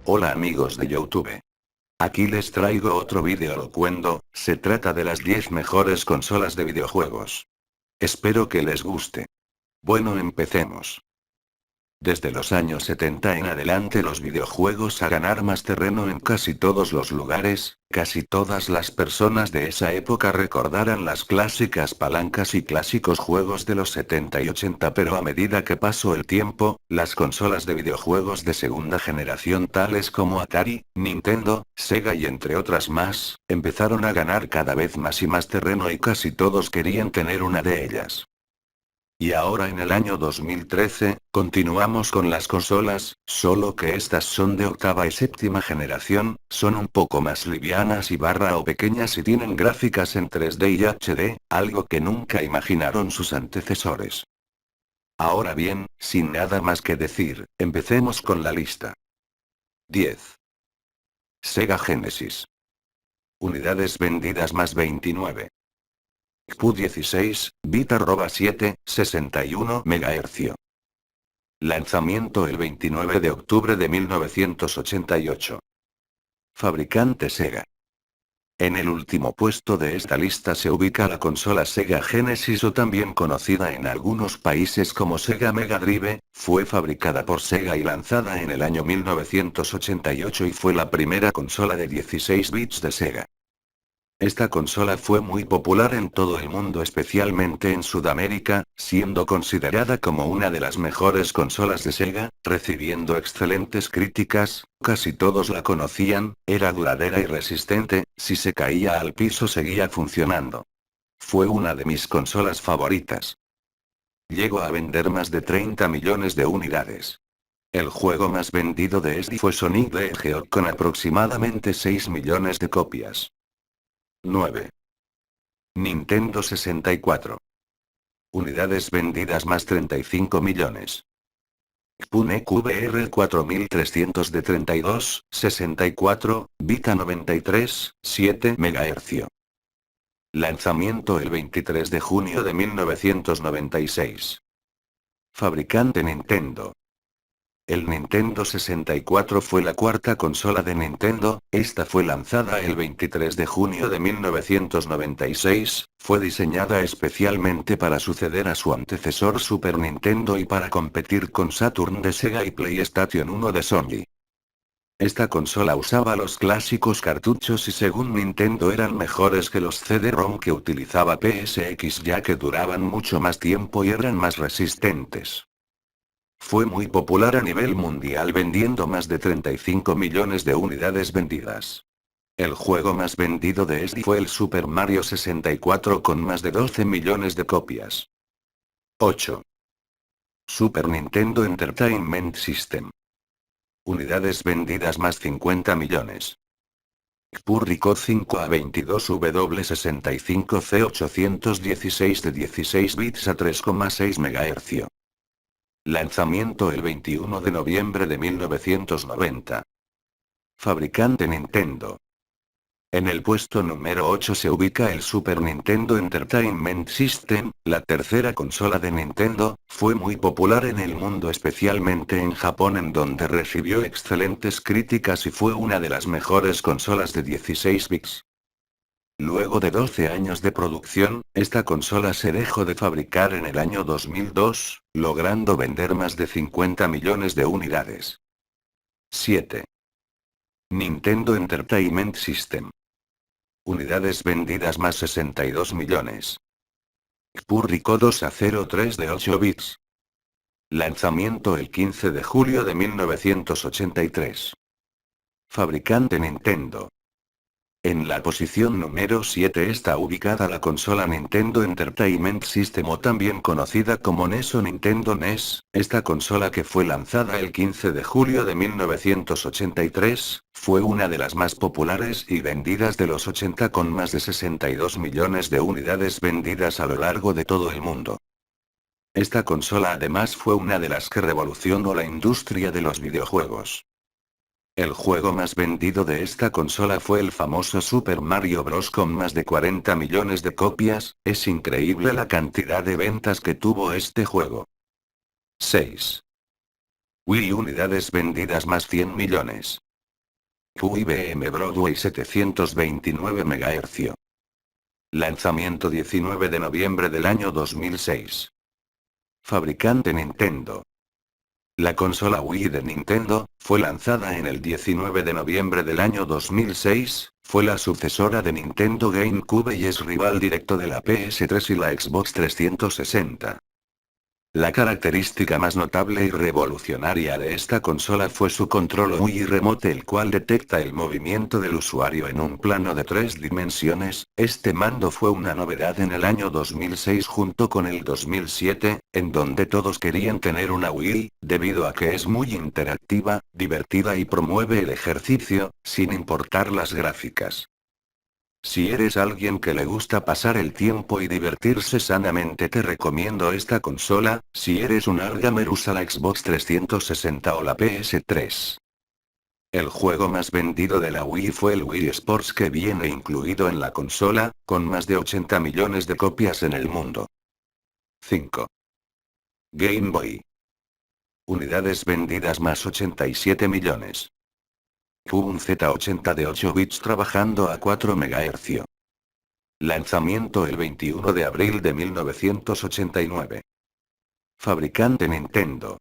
Hola amigos de YouTube. Aquí les traigo otro vídeo locuendo, se trata de las 10 mejores consolas de videojuegos. Espero que les guste. Bueno, empecemos. Desde los años 70 en adelante los videojuegos a ganar más terreno en casi todos los lugares, casi todas las personas de esa época recordarán las clásicas palancas y clásicos juegos de los 70 y 80, pero a medida que pasó el tiempo, las consolas de videojuegos de segunda generación tales como Atari, Nintendo, Sega y entre otras más, empezaron a ganar cada vez más y más terreno y casi todos querían tener una de ellas. Y ahora en el año 2013, continuamos con las consolas, solo que estas son de octava y séptima generación, son un poco más livianas y barra o pequeñas y tienen gráficas en 3D y HD, algo que nunca imaginaron sus antecesores. Ahora bien, sin nada más que decir, empecemos con la lista. 10. Sega Genesis. Unidades vendidas más 29. XPU 16, bit /7, 61 MHz. Lanzamiento el 29 de octubre de 1988. Fabricante Sega. En el último puesto de esta lista se ubica la consola Sega Genesis, o también conocida en algunos países como Sega Mega Drive, fue fabricada por Sega y lanzada en el año 1988 y fue la primera consola de 16 bits de Sega. Esta consola fue muy popular en todo el mundo, especialmente en Sudamérica, siendo considerada como una de las mejores consolas de Sega, recibiendo excelentes críticas, casi todos la conocían, era duradera y resistente, si se caía al piso seguía funcionando. Fue una de mis consolas favoritas. Llegó a vender más de 30 millones de unidades. El juego más vendido de este fue Sonic the Hedgehog con aproximadamente 6 millones de copias. 9. Nintendo 64. Unidades vendidas más 35 millones. XPUNE QVR 4300 de 32, 64, Vita 93, 7 MHz. Lanzamiento el 23 de junio de 1996. Fabricante Nintendo. El Nintendo 64 fue la cuarta consola de Nintendo, esta fue lanzada el 23 de junio de 1996, fue diseñada especialmente para suceder a su antecesor Super Nintendo y para competir con Saturn de Sega y PlayStation 1 de Sony. Esta consola usaba los clásicos cartuchos y según Nintendo eran mejores que los CD-ROM que utilizaba PSX, ya que duraban mucho más tiempo y eran más resistentes. Fue muy popular a nivel mundial, vendiendo más de 35 millones de unidades vendidas. El juego más vendido de este fue el Super Mario 64 con más de 12 millones de copias. 8. Super Nintendo Entertainment System. Unidades vendidas más 50 millones. Purrico 5A22W65C816 de 16 bits a 3,6 MHz. Lanzamiento el 21 de noviembre de 1990. Fabricante Nintendo. En el puesto número 8 se ubica el Super Nintendo Entertainment System, la tercera consola de Nintendo, fue muy popular en el mundo, especialmente en Japón, en donde recibió excelentes críticas y fue una de las mejores consolas de 16 bits. Luego de 12 años de producción, esta consola se dejó de fabricar en el año 2002, logrando vender más de 50 millones de unidades. 7. Nintendo Entertainment System. Unidades vendidas más 62 millones. Purrico 2A03 de 8 bits. Lanzamiento el 15 de julio de 1983. Fabricante Nintendo. En la posición número 7 está ubicada la consola Nintendo Entertainment System, o también conocida como NES o Nintendo NES, esta consola que fue lanzada el 15 de julio de 1983, fue una de las más populares y vendidas de los 80 con más de 62 millones de unidades vendidas a lo largo de todo el mundo. Esta consola además fue una de las que revolucionó la industria de los videojuegos. El juego más vendido de esta consola fue el famoso Super Mario Bros. Con más de 40 millones de copias, es increíble la cantidad de ventas que tuvo este juego. 6. Wii unidades vendidas más 100 millones. IBM Broadway 729 MHz. Lanzamiento 19 de noviembre del año 2006. Fabricante Nintendo. La consola Wii de Nintendo, fue lanzada en el 19 de noviembre del año 2006, fue la sucesora de Nintendo GameCube y es rival directo de la PS3 y la Xbox 360. La característica más notable y revolucionaria de esta consola fue su control Wii Remote, el cual detecta el movimiento del usuario en un plano de 3 dimensiones. Este mando fue una novedad en el año 2006 junto con el 2007, en donde todos querían tener una Wii, debido a que es muy interactiva, divertida y promueve el ejercicio, sin importar las gráficas. Si eres alguien que le gusta pasar el tiempo y divertirse sanamente, te recomiendo esta consola. Si eres un gamer, usa la Xbox 360 o la PS3. El juego más vendido de la Wii fue el Wii Sports, que viene incluido en la consola, con más de 80 millones de copias en el mundo. 5. Game Boy. Unidades vendidas más 87 millones. Un Z80 de 8 bits trabajando a 4 MHz. Lanzamiento el 21 de abril de 1989. Fabricante Nintendo.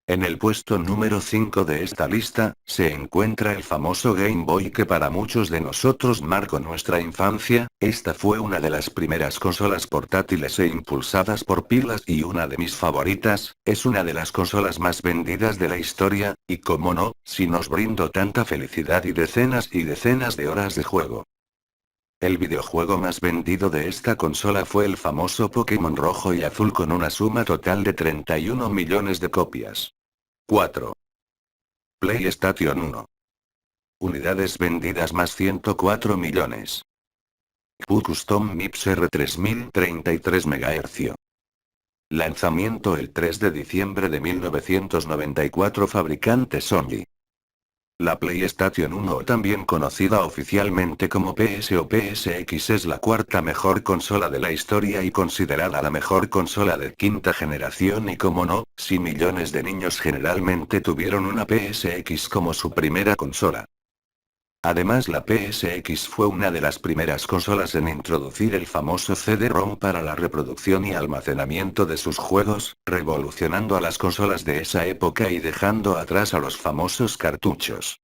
En el puesto número 5 de esta lista, se encuentra el famoso Game Boy, que para muchos de nosotros marcó nuestra infancia. Esta fue una de las primeras consolas portátiles e impulsadas por pilas y una de mis favoritas. Es una de las consolas más vendidas de la historia, y cómo no, si nos brindó tanta felicidad y decenas de horas de juego. El videojuego más vendido de esta consola fue el famoso Pokémon Rojo y Azul, con una suma total de 31 millones de copias. 4. PlayStation 1. Unidades vendidas más 104 millones. Custom MIPS R3033 MHz. Lanzamiento el 3 de diciembre de 1994. Fabricante Sony. La PlayStation 1, también conocida oficialmente como PS o PSX, es la cuarta mejor consola de la historia y considerada la mejor consola de quinta generación, y como no, si millones de niños generalmente tuvieron una PSX como su primera consola. Además, la PSX fue una de las primeras consolas en introducir el famoso CD-ROM para la reproducción y almacenamiento de sus juegos, revolucionando a las consolas de esa época y dejando atrás a los famosos cartuchos.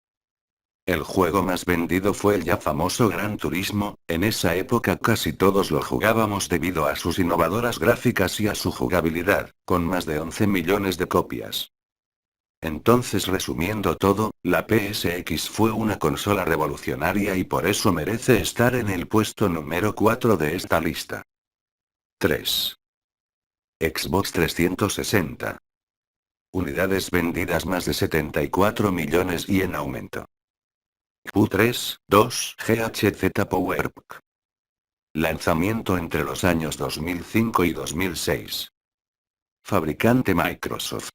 El juego más vendido fue el ya famoso Gran Turismo. En esa época casi todos lo jugábamos debido a sus innovadoras gráficas y a su jugabilidad, con más de 11 millones de copias. Entonces, resumiendo todo, la PSX fue una consola revolucionaria y por eso merece estar en el puesto número 4 de esta lista. 3. Xbox 360. Unidades vendidas más de 74 millones y en aumento. U3, 2, GHZ PowerPoint. Lanzamiento entre los años 2005 y 2006. Fabricante Microsoft.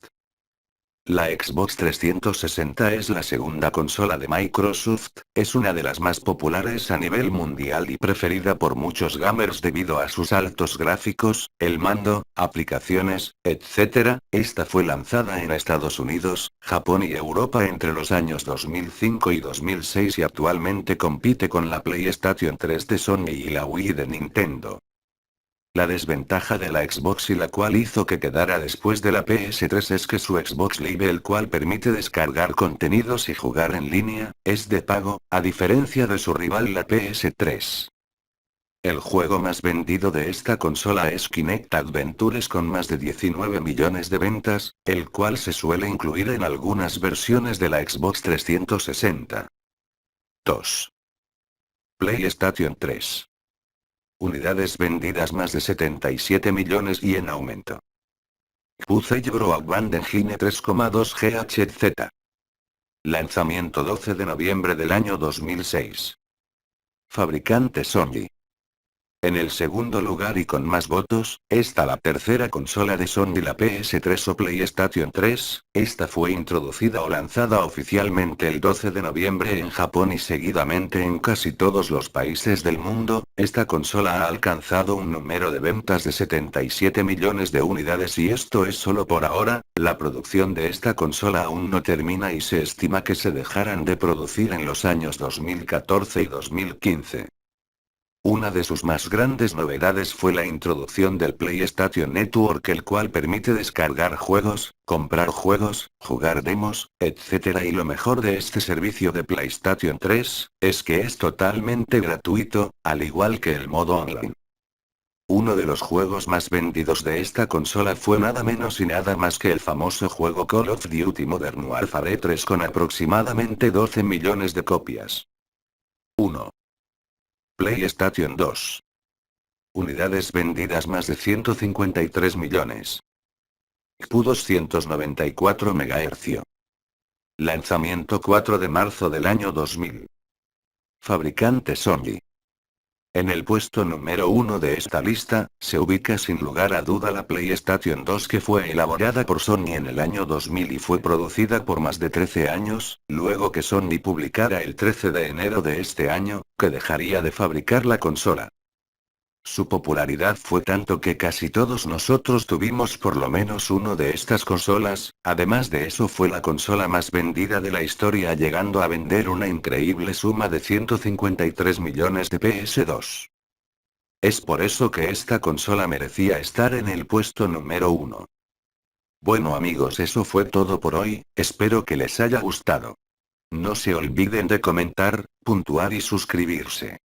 La Xbox 360 es la segunda consola de Microsoft, es una de las más populares a nivel mundial y preferida por muchos gamers debido a sus altos gráficos, el mando, aplicaciones, etc. Esta fue lanzada en Estados Unidos, Japón y Europa entre los años 2005 y 2006 y actualmente compite con la PlayStation 3 de Sony y la Wii de Nintendo. La desventaja de la Xbox, y la cual hizo que quedara después de la PS3, es que su Xbox Live, el cual permite descargar contenidos y jugar en línea, es de pago, a diferencia de su rival la PS3. El juego más vendido de esta consola es Kinect Adventures, con más de 19 millones de ventas, el cual se suele incluir en algunas versiones de la Xbox 360. 2. PlayStation 3. Unidades vendidas más de 77 millones y en aumento. Puzzle Broadband Engine 3,2 GHz. Lanzamiento 12 de noviembre del año 2006. Fabricante Sony. En el segundo lugar y con más votos, está la tercera consola de Sony, la PS3 o PlayStation 3, esta fue introducida o lanzada oficialmente el 12 de noviembre en Japón y seguidamente en casi todos los países del mundo. Esta consola ha alcanzado un número de ventas de 77 millones de unidades y esto es solo por ahora. La producción de esta consola aún no termina y se estima que se dejarán de producir en los años 2014 y 2015. Una de sus más grandes novedades fue la introducción del PlayStation Network, el cual permite descargar juegos, comprar juegos, jugar demos, etc. Y lo mejor de este servicio de PlayStation 3, es que es totalmente gratuito, al igual que el modo online. Uno de los juegos más vendidos de esta consola fue nada menos y nada más que el famoso juego Call of Duty Modern Warfare 3 con aproximadamente 12 millones de copias. 1. PlayStation 2. Unidades vendidas más de 153 millones. CPU 294 MHz. Lanzamiento 4 de marzo del año 2000. Fabricante Sony. En el puesto número 1 de esta lista, se ubica sin lugar a duda la PlayStation 2, que fue elaborada por Sony en el año 2000 y fue producida por más de 13 años, luego que Sony publicara el 13 de enero de este año, que dejaría de fabricar la consola. Su popularidad fue tanto que casi todos nosotros tuvimos por lo menos uno de estas consolas. Además de eso, fue la consola más vendida de la historia, llegando a vender una increíble suma de 153 millones de PS2. Es por eso que esta consola merecía estar en el puesto número 1. Bueno amigos, eso fue todo por hoy, espero que les haya gustado. No se olviden de comentar, puntuar y suscribirse.